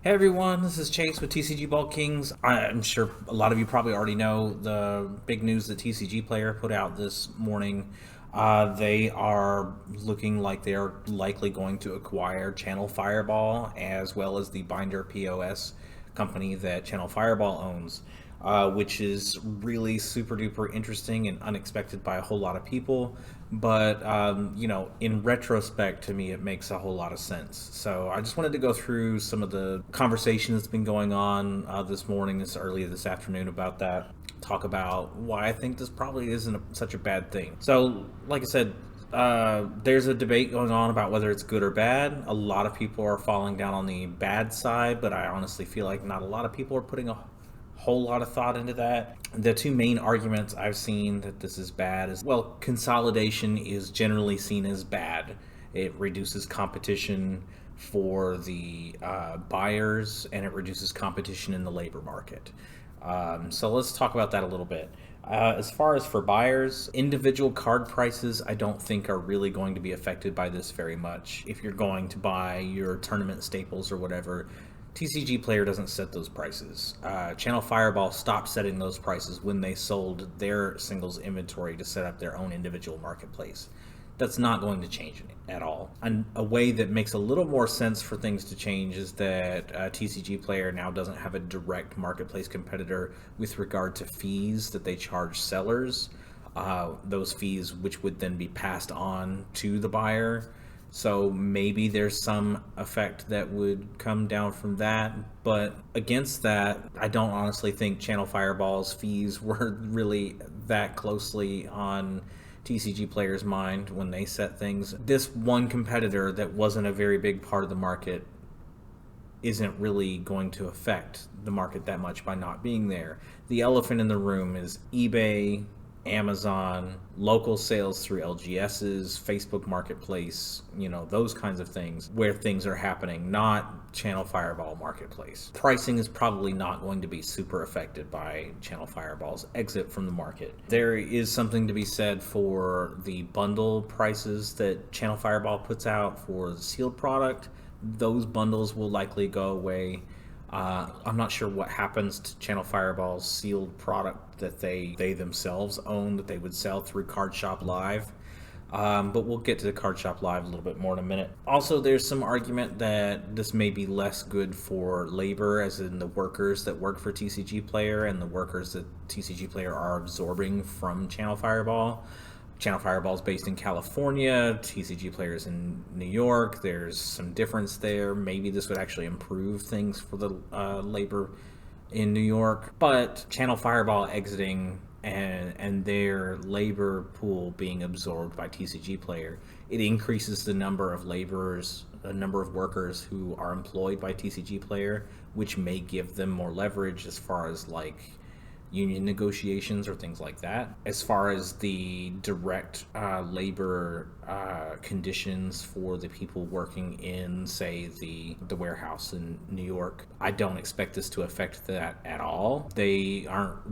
Hey everyone, this is Chase with TCG Kings. I'm sure a lot of you probably already know the big news that TCGplayer put out this morning. They are looking like they are likely going to acquire ChannelFireball as well as the Binder POS company that ChannelFireball owns, which is really super duper interesting and unexpected by a whole lot of people. But, in retrospect, to me, it makes a whole lot of sense. So I just wanted to go through some of the conversation that's been going on this morning, this early this afternoon about that. Talk about why I think this probably isn't such a bad thing. So, like I said, there's a debate going on about whether it's good or bad. A lot of people are falling down on the bad side, but I honestly feel like not a lot of people are putting a whole lot of thought into that. The two main arguments I've seen that this is bad is, well, consolidation is generally seen as bad. It reduces competition for the buyers, and it reduces competition in the labor market. So let's talk about that a little bit. As far as for buyers, individual card prices I don't think are really going to be affected by this very much. If you're going to buy your tournament staples or whatever, TCGplayer doesn't set those prices. ChannelFireball stopped setting those prices when they sold their singles inventory to set up their own individual marketplace. That's not going to change at all. And a way that makes a little more sense for things to change is that TCGplayer now doesn't have a direct marketplace competitor with regard to fees that they charge sellers. Those fees, which would then be passed on to the buyer. So maybe there's some effect that would come down from that. But against that, I don't honestly think ChannelFireball's fees were really that closely on TCGplayer's mind when they set things. This one competitor that wasn't a very big part of the market isn't really going to affect the market that much by not being there. The elephant in the room is eBay, Amazon, local sales through LGS's, Facebook Marketplace, those kinds of things where things are happening, not ChannelFireball Marketplace. Pricing is probably not going to be super affected by ChannelFireball's exit from the market. There is something to be said for the bundle prices that ChannelFireball puts out for the sealed product. Those bundles will likely go away. I'm not sure what happens to ChannelFireball's sealed product that they themselves own that they would sell through Card Shop Live. But we'll get to the Card Shop Live a little bit more in a minute. Also, there's some argument that this may be less good for labor, as in the workers that work for TCGplayer and the workers that TCGplayer are absorbing from ChannelFireball. ChannelFireball is based in California, TCGplayer is in New York. There's some difference there. Maybe this would actually improve things for the labor in New York. But ChannelFireball exiting and their labor pool being absorbed by TCGplayer, it increases the number of laborers, the number of workers who are employed by TCGplayer, which may give them more leverage as far as union negotiations or things like that. As far as the direct labor conditions for the people working in, say, the warehouse in New York, I don't expect this to affect that at all. The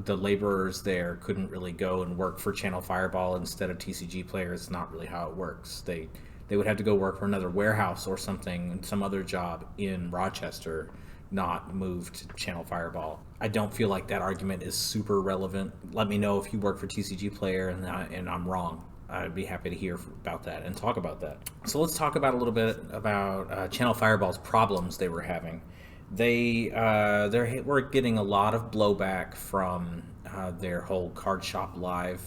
laborers there couldn't really go and work for ChannelFireball instead of TCGplayer. It's not really how it works. They would have to go work for another warehouse or something, some other job in Rochester, not move to ChannelFireball. I don't feel like that argument is super relevant. Let me know if you work for TCGplayer and I'm wrong. I'd be happy to hear about that and talk about that. So let's talk about a little bit about ChannelFireball's problems they were having. They were getting a lot of blowback from their whole Card Shop Live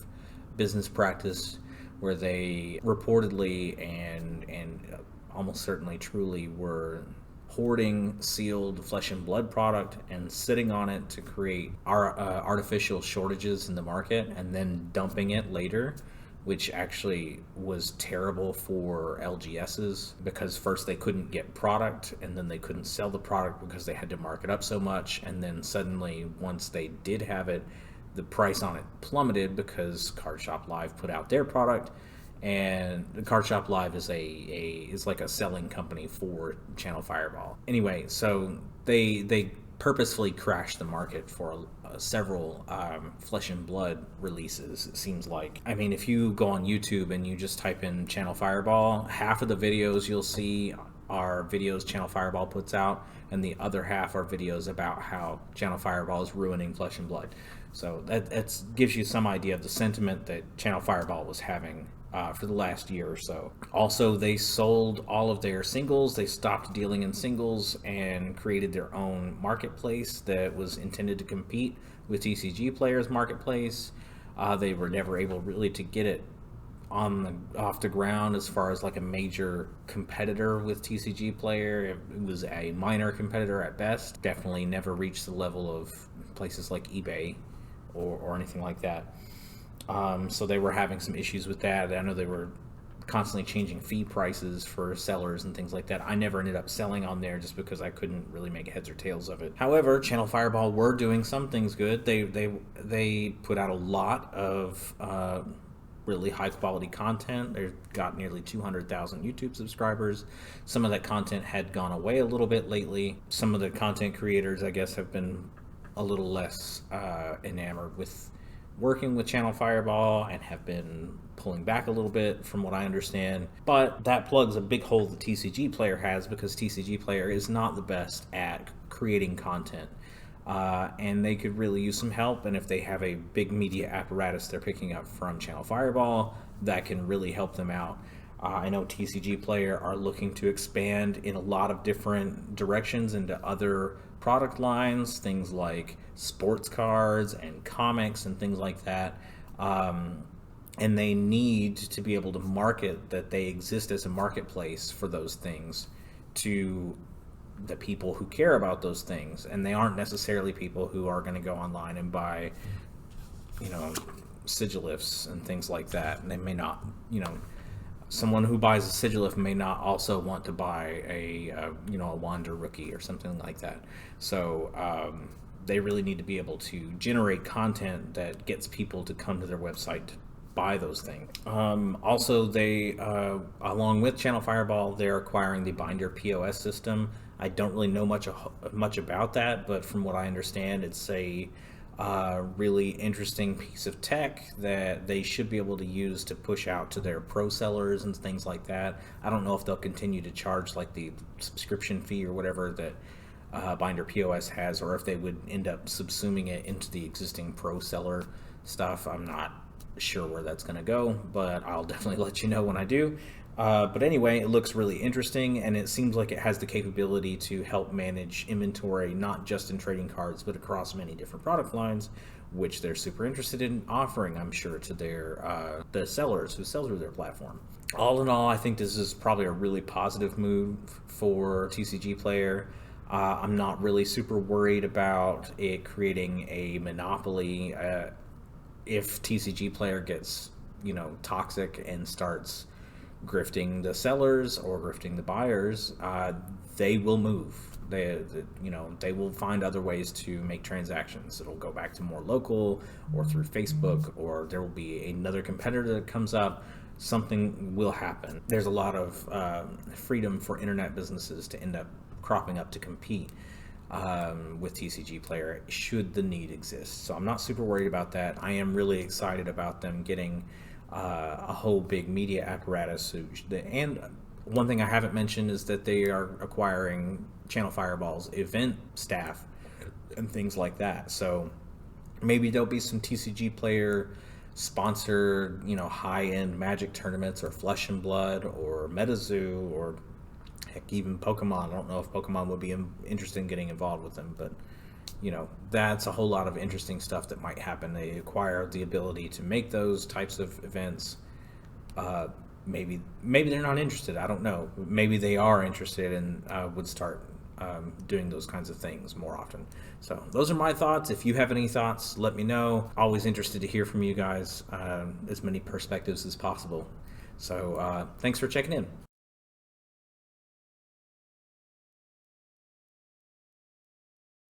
business practice, where they reportedly and almost certainly truly were hoarding sealed flesh and blood product and sitting on it to create artificial shortages in the market and then dumping it later, which actually was terrible for LGSs, because first they couldn't get product and then they couldn't sell the product because they had to mark it up so much, and then suddenly once they did have it, the price on it plummeted because Card Shop Live put out their product. And the Card Shop Live is is like a selling company for ChannelFireball. Anyway, so they purposefully crashed the market for several flesh and blood releases, it seems like. I mean, if you go on YouTube and you just type in ChannelFireball, half of the videos you'll see are videos ChannelFireball puts out, and the other half are videos about how ChannelFireball is ruining Flesh and Blood. So that gives you some idea of the sentiment that ChannelFireball was having for the last year or so. Also, they sold all of their singles. They stopped dealing in singles and created their own marketplace that was intended to compete with TCGplayer's marketplace. They were never able really to get it off the ground as far as like a major competitor with TCGplayer. It was a minor competitor at best. Definitely never reached the level of places like eBay or anything like that. So they were having some issues with that. I know they were constantly changing fee prices for sellers and things like that. I never ended up selling on there just because I couldn't really make heads or tails of it. However, ChannelFireball were doing some things good. They put out a lot of really high quality content. They've got nearly 200,000 YouTube subscribers. Some of that content had gone away a little bit lately. Some of the content creators, I guess, have been a little less enamored with working with ChannelFireball and have been pulling back a little bit from what I understand. But that plugs a big hole that TCGplayer has, because TCGplayer is not the best at creating content. And they could really use some help, and if they have a big media apparatus they're picking up from ChannelFireball, that can really help them out. I know TCGplayer are looking to expand in a lot of different directions into other product lines, things like sports cards and comics and things like that. And they need to be able to market that they exist as a marketplace for those things to the people who care about those things. And they aren't necessarily people who are going to go online and buy, sigilifs and things like that. And they may not, someone who buys a sigilif may not also want to buy a Wander rookie or something like that. So they really need to be able to generate content that gets people to come to their website to buy those things. Also, they, along with ChannelFireball, they're acquiring the Binder POS system. I don't really know much about that, but from what I understand, it's a really interesting piece of tech that they should be able to use to push out to their pro sellers and things like that. I don't know if they'll continue to charge like the subscription fee or whatever that Binder POS has, or if they would end up subsuming it into the existing pro seller stuff. I'm not sure where that's going to go, but I'll definitely let you know when I do. But anyway, it looks really interesting, and it seems like it has the capability to help manage inventory, not just in trading cards, but across many different product lines, which they're super interested in offering, I'm sure, to their the sellers who sell through their platform. All in all, I think this is probably a really positive move for TCGplayer. I'm not really super worried about it creating a monopoly. If TCGplayer gets, toxic and starts grifting the sellers or grifting the buyers, they will move. They will find other ways to make transactions. It'll go back to more local or through Facebook, or there will be another competitor that comes up. Something will happen. There's a lot of freedom for internet businesses to end up cropping up to compete with TCGplayer should the need exist. So I'm not super worried about that. I am really excited about them getting a whole big media apparatus. And one thing I haven't mentioned is that they are acquiring ChannelFireball's event staff and things like that. So maybe there'll be some TCGplayer sponsored, high-end Magic tournaments, or Flesh and Blood, or MetaZoo, or heck, even Pokemon. I don't know if Pokemon would be interested in getting involved with them, but that's a whole lot of interesting stuff that might happen. They acquire the ability to make those types of events. Maybe they're not interested. I don't know. Maybe they are interested and would start doing those kinds of things more often. So those are my thoughts. If you have any thoughts, let me know. Always interested to hear from you guys, as many perspectives as possible. So thanks for checking in.